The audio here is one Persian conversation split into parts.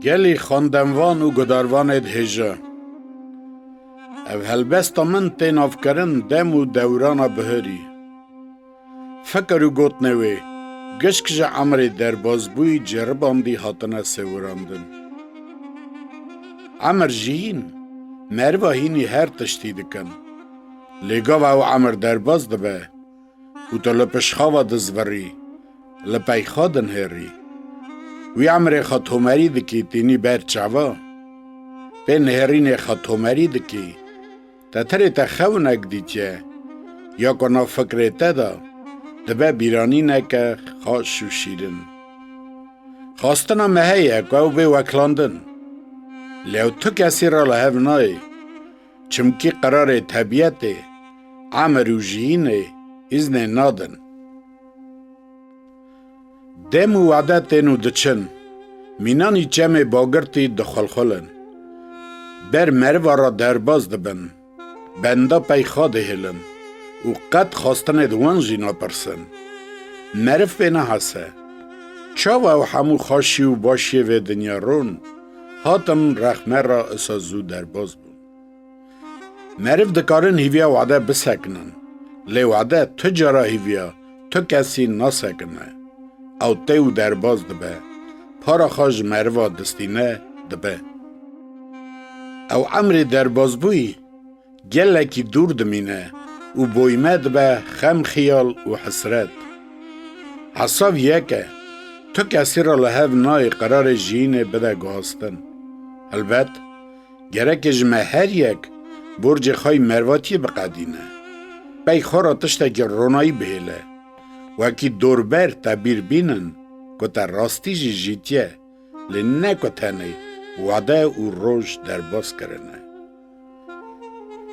گلی خواندنوان و گداروانت هجا. او هلبستا من تین افکرن دم و دورانا بهری. فکر و گوت نوی گشکج عمر در بازبوی جرباندی هاتنه سوراندن. عمر جین مروا هینی هر تشتی دکن. لگا و عمر در باز دبه و تو لپشخاوا دزوری لپای خادن هری. وی عمر خطومری دکی تینی بر چوا به نهرین خطومری دکی تتری تخونک دیچه یا کنا فکر تدا دبه بیرانی نکه خاش و شیرن خواستنا مهیه که او به وکلاندن لیو تو کسی را لحو نای چمکی قرار طبیعت عمر و جهین ازن نادن دم و وعدت اینو دچن مینانی جمع باگرتی دخلخلن بر مروا را درباز دبن بندا پی خواده هلن و قد خواستن دوان جینا پرسن مرف بینه حسه چاو و همو خاشی و باشی و دنیا رون هاتم رخمه را اسازو درباز بون مرف دکارن هیویا وعده بسکنن لی وعده تو جارا هیویا تو کسی نسکنه او تیو درباز دبه پارا خاج مروا دستینه دبه او عمر درباز بوی گلکی دور دمینه و بویمه دبه خم خیال و حسرت حساب یکه تو کسی را لحو نای قرار جینه بده گاستن البت گرک جمع هر یک برج خای مرواتی بقدینه بی خورا تشتک رونایی بهله وکی دوربر تبیر بینن که تا راستی جیتیه لنه که تنه وعده و روش در باز کرنه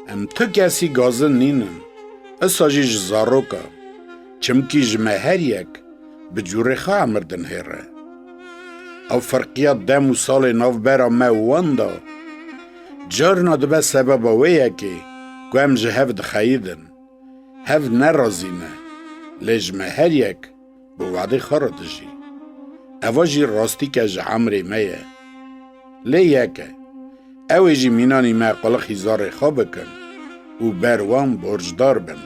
ام تو کسی گازن نینن اسا جیج زاروکا چمکی جمع هر یک بجوره خواه مردن هره او فرقیات دم و سال ناو برا واندا جارنا دبه سبب ویه که گوهم جه هف دخیدن هف نرازینه لجمع هر یک به وعده خارد جی اوه جی راستی که جه عمری میه لی یکه اوه جی مینانی ما قلق هزار خواب کن و بروان برجدار بن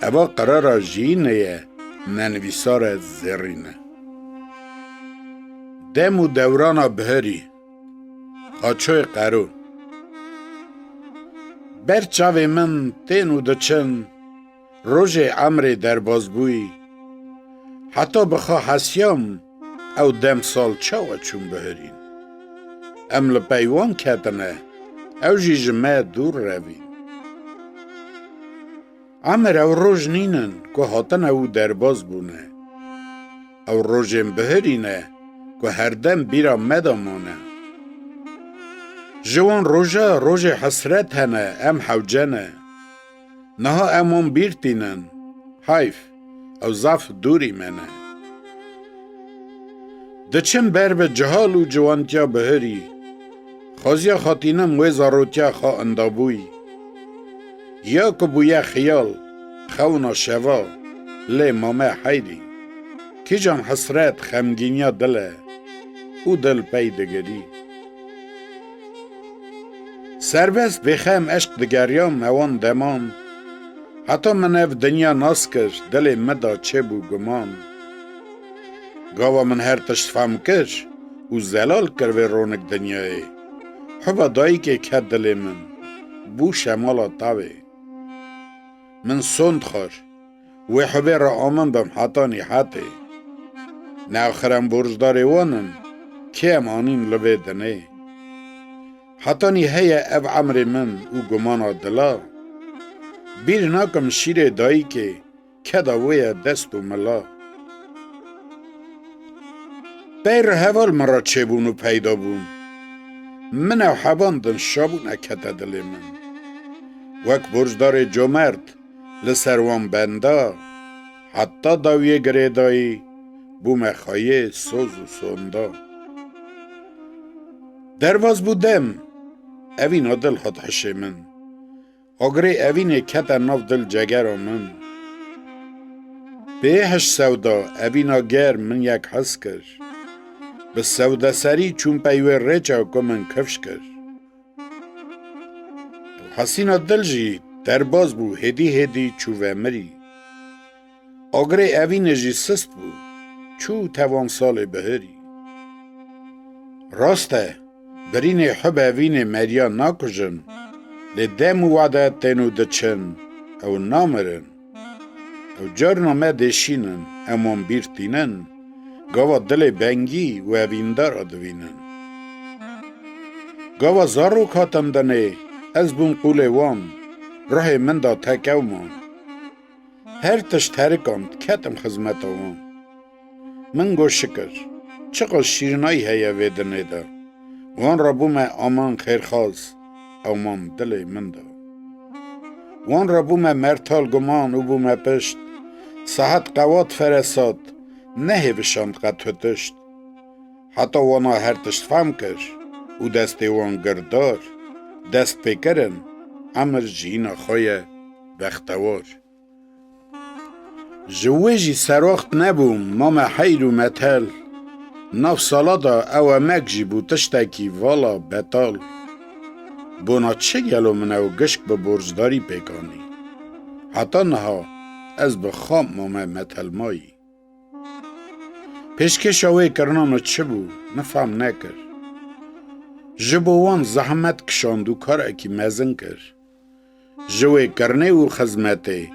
اوه قرار جی نیه ننویسار زرینه دم و دورانا بهری خاچوی قرو برچاوی من تینو دچن روژ عمر در بازبوی حتی بخوا حسیام او دم سال چاو چون بهرین ام لپیوان کتنه او جیجمه دور روین عمر او روژ نینن که هاتن او در باز بونه او روژم بهرینه که هر دم بیرا مدامونه جوان روژا روژ حسرت هنه ام حوجنه نها امون بیرتینن حیف او زف دوری منه دچم بر به جهال و جوانتیا بهری خوزیا خاطینم و زاروتیا خوا اندابوی یا که بویا خیال خونا شوا لی مامه حیدی کی جان حسرت خمگینیا دله او دل پیدگری سربست بخم عشق دگریام اوان دمان حتی من اف دنیا ناس کش دل مدا چه بو گمان گاوا من هر تشت فهم کش و زلال کروی رونک دنیای حبا دایی که که دل من بو شمالا تاوی من سند خور و حبی را آمن بم حتا نیحاتی ناخرم برجداری وانن که ام آنین لبه دنه حتا نیحه اب عمر من و گمانا دلا بیر ناکم شیر دایی که کداوی دست و ملا بیر حوال مرا چه بون و پیدا بون من او حباندن شابون اکتا دل من وک برجدار جمرد لسروان بندا حتی داوی گریدایی بوم خایه سوز و سوندا درواز بودم اوین دل خود حشه من اگری اوین کتا ناف دل جگر من بهش سودا اوینا گر من یک حس کش به سوده سری چون پیوه ریچه که من کفش کرد. حسینا دل جی درباز بو هدی چوه مری. آگره اوین جی سست بو چو توان سال بهری. راسته برین حب اوین مریا ناکجن لدم وعده تنو دچن او نامرن او جرنامه دشینن امان بیرتینن گاوا دل بنگی و اویندار ادوینن. گاوا زارو کاتم دنه از بون قول وان راه من دا تکو مان. هر تش ترکاند کتم خزمت وان. من گو شکر چقدر شیرنایی هیا ویدنه دا. وان را بوم آمان خیرخواز او من دل من دا. وان را بوم مرتال گمان او بوم پشت ساعت قوات فرساد نه بشاند قد تشت. حتی وانا هر تشت فهم کر او دست وان گردار دست پیکرن امر جینا خواه بختوار. جویجی سراخت نبوم مام حیر و متل ناف سالادا او مگجی بو تشتکی والا بتال. بونا چه گلو منو گشک به برزداری پیکانی حتی نها از بخام مام متل مایی. پیشکش اوی کرنانو چه بو نفهم نکر. جبوان زحمت کشاندو کار اکی مزن کر. جوی کرنه و خزمته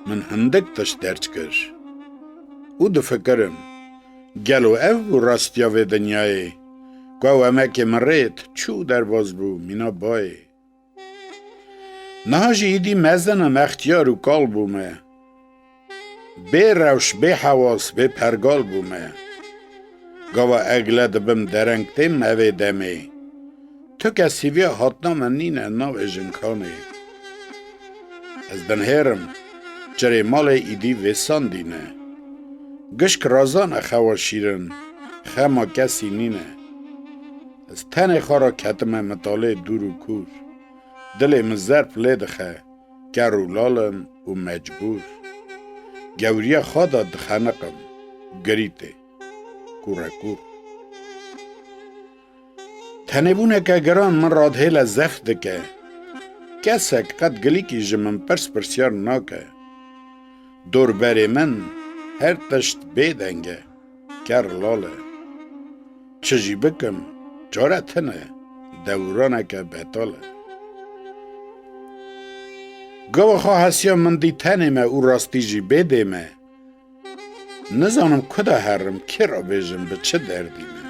من هندک تش درچ کر. او دو فکرم گلو او راستیا و دنیای گو امک مرید چو در باز بو مینا بای. نهاجی ایدی مزنم اختیار و کال بومه به روش به حواس به پرگال بومه. گو اگلد بم درنگته موی دمه تو کسی وی حتنا من نینه ناو اجنکانه. از دنهرم جره مال ایدی ویسان دینه گشک رازان خوا شیرن خما کسی نینه. از تن خارا کتم مطاله دور و کور دل مزرپ لیدخه کرو لالم و مجبور. گوریا خوادا دخنقم گریته کورکور. تنبونه که گران من رادهیل زفت که کسک قد گلی که جمن پرسیار ناکه. دور بری من هر تشت بیدنگه کر لاله. چجی بکم جارتنه دورانه که بطاله. گوه خواه هسیا من دی تنمه او راستی جی بیدیمه نزانم کدا هرم کی را بیجم به چه دردیمه.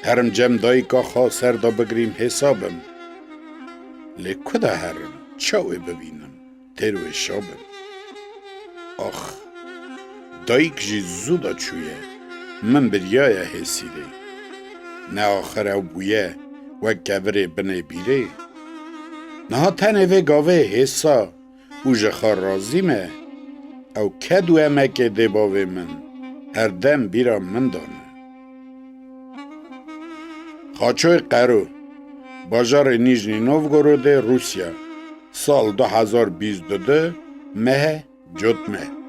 هرم جم دایی که خواه سر دا بگریم حسابم لی کدا هرم چاوی ببینم تیروی شابم. آخ دایی کجی زودا چویه من بریای حسیره نه آخر او بویه و گوره بنه بیره. نه ها تنه وی گاوه حسا او جخار رازیمه او کدو امک دباوه من هر دم بیرا من دانه. خاچوی قرو بازار نیژنی نوگورود روسیا سال 2022 مه جوت مه.